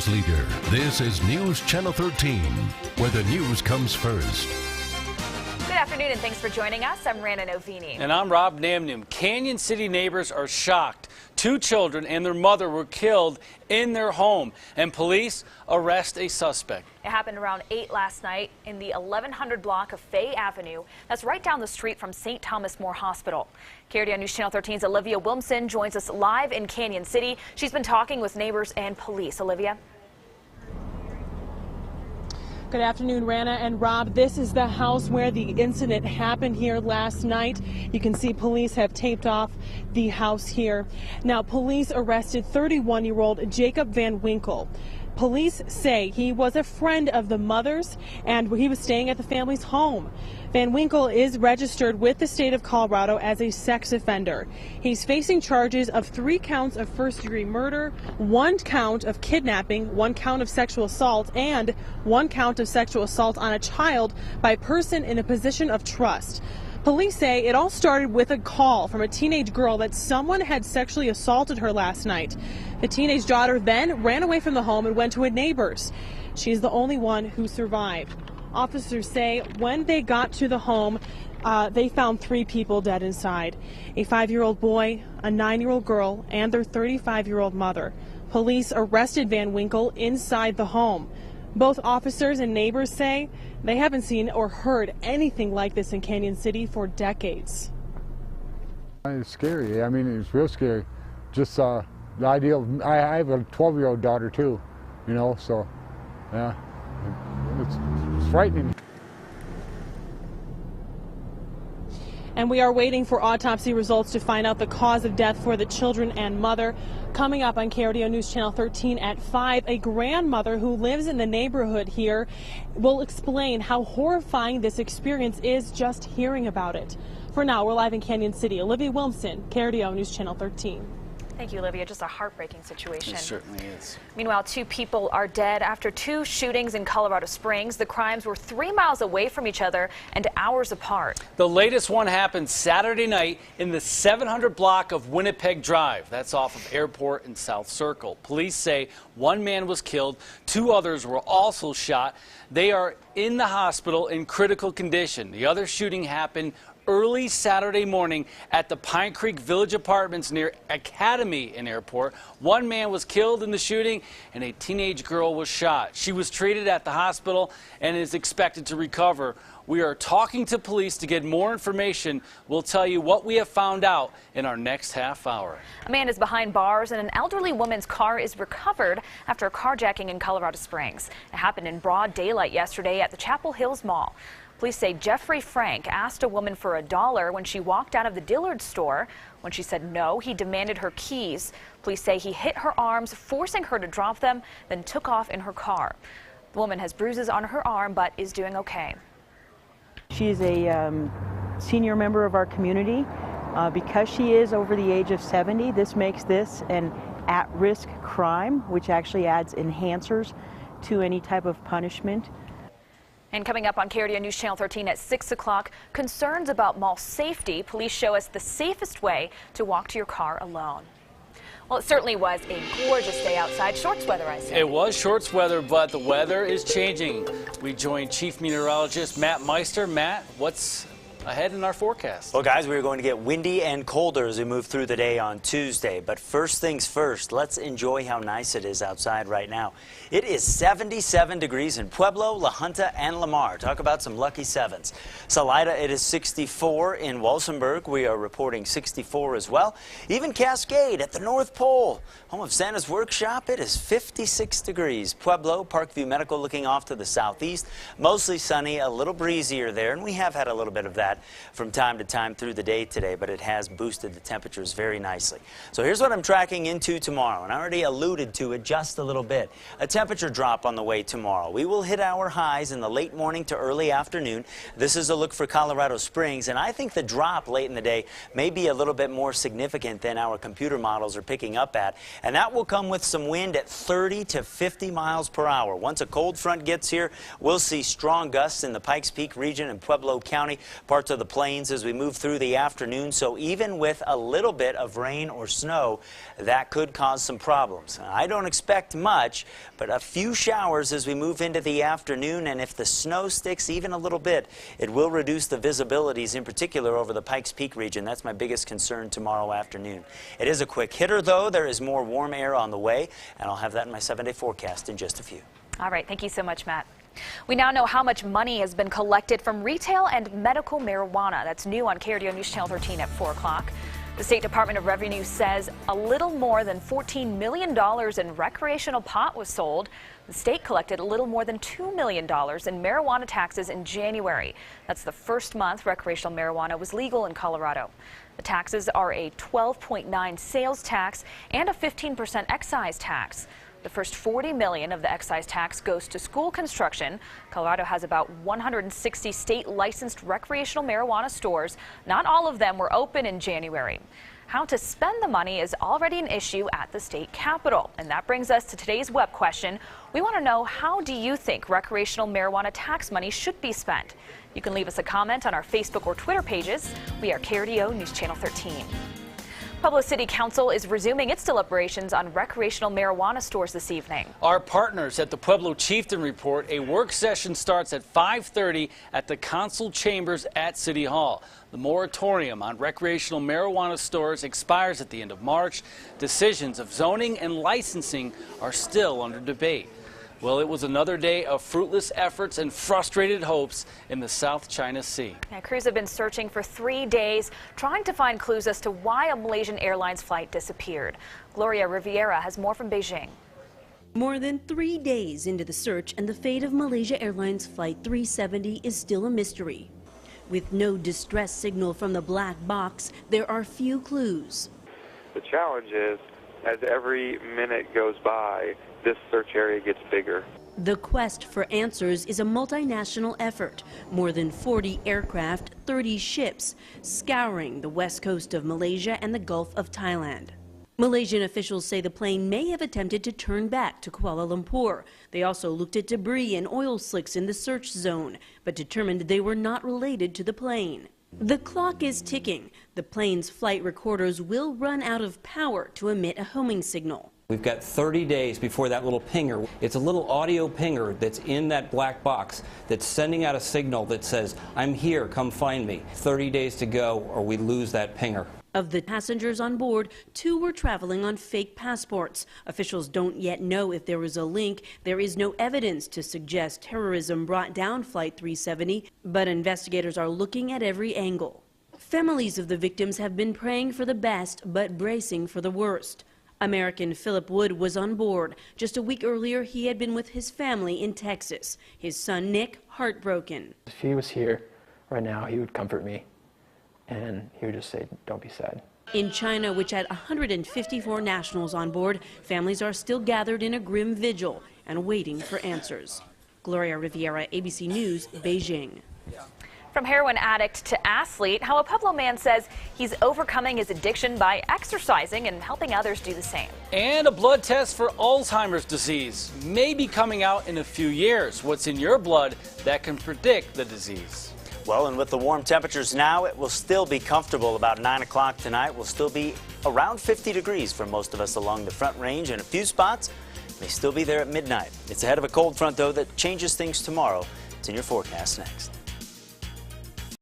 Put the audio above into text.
news leader. This is News Channel 13, where the news comes first. Good afternoon and thanks for joining us. I'm Rana Novini. And I'm Rob Namnum. Canyon City neighbors are shocked. 2 children and their mother were killed in their home, and police arrest a suspect. It happened around 8 last night in the 1100 block of Fay Avenue. That's right down the street from St. Thomas More Hospital. KRDO News Channel 13's Olivia Wilmson joins us live in Canyon City. She's been talking with neighbors and police. Olivia? Good afternoon, Rana and Rob. This is the house where the incident happened here last night. You can see police have taped off the house here. Now, police arrested 31-year-old Jacob Van Winkle. Police say he was a friend of the mother's and he was staying at the family's home. Van Winkle is registered with the state of Colorado as a sex offender. He's facing charges of 3 counts of first-degree murder, 1 count of kidnapping, 1 count of sexual assault, and 1 count of sexual assault on a child by a person in a position of trust. Police say it all started with a call from a teenage girl that someone had sexually assaulted her last night. The teenage daughter then ran away from the home and went to a neighbor's. She's the only one who survived. Officers say when they got to the home, they found 3 people dead inside. A 5-year-old boy, a 9-year-old girl, and their 35-year-old mother. Police arrested Van Winkle inside the home. Both officers and neighbors say they haven't seen or heard anything like this in Canyon City for decades. It's scary. I mean, it's real scary. Just the idea of, I have a 12-year-old daughter too, you know, so yeah, it's frightening. And we are waiting for autopsy results to find out the cause of death for the children and mother. Coming up on KRDO News Channel 13 at 5, a grandmother who lives in the neighborhood here will explain how horrifying this experience is just hearing about it. For now, we're live in Canyon City. Olivia Wilmson, KRDO News Channel 13. Thank you, Olivia. Just a heartbreaking situation. It certainly is. Meanwhile, 2 people are dead after 2 shootings in Colorado Springs. The crimes were 3 miles away from each other and hours apart. The latest one happened Saturday night in the 700 block of Winnipeg Drive. That's off of Airport and South Circle. Police say 1 man was killed, 2 others were also shot. They are in the hospital in critical condition. The other shooting happened early Saturday morning at the Pine Creek Village Apartments near Academy and Airport. 1 man was killed in the shooting and a teenage girl was shot. She was treated at the hospital and is expected to recover. We are talking to police to get more information. We'll tell you what we have found out in our next half hour. A man is behind bars and an elderly woman's car is recovered after a carjacking in Colorado Springs. It happened in broad daylight yesterday at the Chapel Hills Mall. Police say Jeffrey Frank asked a woman for $1 when she walked out of the Dillard store. When she said no, he demanded her keys. Police say he hit her arms, forcing her to drop them, then took off in her car. The woman has bruises on her arm but is doing okay. She is a senior member of our community. Because she is over the age of 70, this makes this an at-risk crime, which actually adds enhancers to any type of punishment. And coming up on KRDO News Channel 13 at 6 o'clock, concerns about mall safety. Police show us the safest way to walk to your car alone. Well, it certainly was a gorgeous day outside. Shorts weather, I say. It was shorts weather, but the weather is changing. We joined Chief Meteorologist Matt Meister. Matt, what's ahead in our forecast? Well, guys, we're going to get windy and colder as we move through the day on Tuesday. But first things first, let's enjoy how nice it is outside right now. It is 77 degrees in Pueblo, La Junta, and Lamar. Talk about some lucky 7s. Salida, it is 64. In Walsenburg, we are reporting 64 as well. Even Cascade at the North Pole, home of Santa's Workshop, it is 56 degrees. Pueblo, Parkview Medical looking off to the southeast. Mostly sunny, a little breezier there, and we have had a little bit of that from time to time through the day today, but it has boosted the temperatures very nicely. So here's what I'm tracking into tomorrow, and I already alluded to it just a little bit. A temperature drop on the way tomorrow. We will hit our highs in the late morning to early afternoon. This is a look for Colorado Springs, and I think the drop late in the day may be a little bit more significant than our computer models are picking up at, and that will come with some wind at 30 to 50 miles per hour. Once a cold front gets here, we'll see strong gusts in the Pikes Peak region and Pueblo County. Parts parts of the plains as we move through the afternoon. So even with a little bit of rain or snow, that could cause some problems. I don't expect much, but a few showers as we move into the afternoon. And if the snow sticks even a little bit, it will reduce the visibilities, in particular over the Pikes Peak region. That's my biggest concern tomorrow afternoon. It is a quick hitter, though. There is more warm air on the way, and I'll have that in my 7-day forecast in just a few. All right. Thank you so much, Matt. We now know how much money has been collected from retail and medical marijuana. That's new on KRDO News Channel 13 at 4 o'clock. The State Department of Revenue says a little more than $14 million in recreational pot was sold. The state collected a little more than $2 million in marijuana taxes in January. That's the first month recreational marijuana was legal in Colorado. The taxes are a 12.9% sales tax and a 15% excise tax. The first $40 million of the excise tax goes to school construction. Colorado has about 160 state-licensed recreational marijuana stores. Not all of them were open in January. How to spend the money is already an issue at the state capitol. And that brings us to today's web question. We want to know, how do you think recreational marijuana tax money should be spent? You can leave us a comment on our Facebook or Twitter pages. We are KRDO News Channel 13. Pueblo City Council is resuming its deliberations on recreational marijuana stores this evening. Our partners at the Pueblo Chieftain report a work session starts at 5:30 at the council chambers at City Hall. The moratorium on recreational marijuana stores expires at the end of March. Decisions of zoning and licensing are still under debate. Well, it was another day of fruitless efforts and frustrated hopes in the South China Sea. Crews have been searching for 3 days, trying to find clues as to why a Malaysian Airlines flight disappeared. Gloria Riviera has more from Beijing. More than 3 days into the search, and the fate of Malaysia Airlines Flight 370 is still a mystery. With no distress signal from the black box, there are few clues. The challenge is, as every minute goes by, this search area gets bigger. The quest for answers is a multinational effort. More than 40 aircraft, 30 ships, scouring the west coast of Malaysia and the Gulf of Thailand. Malaysian officials say the plane may have attempted to turn back to Kuala Lumpur. They also looked at debris and oil slicks in the search zone, but determined they were not related to the plane. The clock is ticking. The plane's flight recorders will run out of power to emit a homing signal. We've got 30 days before that little pinger. It's a little audio pinger that's in that black box that's sending out a signal that says, "I'm here, come find me." 30 days to go or we lose that pinger. Of the passengers on board, 2 were traveling on fake passports. Officials don't yet know if there was a link. There is no evidence to suggest terrorism brought down Flight 370, but investigators are looking at every angle. Families of the victims have been praying for the best, but bracing for the worst. American Philip Wood was on board. Just a week earlier, he had been with his family in Texas. His son, Nick, heartbroken. If he was here right now, he would comfort me, and he would just say, "Don't be sad." In China, which had 154 nationals on board, families are still gathered in a grim vigil and waiting for answers. Gloria Riviera, ABC News, Beijing. From heroin addict to athlete, how a Pueblo man says he's overcoming his addiction by exercising and helping others do the same. And a blood test for Alzheimer's disease may be coming out in a few years. What's in your blood that can predict the disease? Well, and with the warm temperatures now, it will still be comfortable. About 9 o'clock tonight will still be around 50 degrees for most of us along the Front Range, and a few spots may still be there at midnight. It's ahead of a cold front, though, that changes things tomorrow. It's in your forecast next.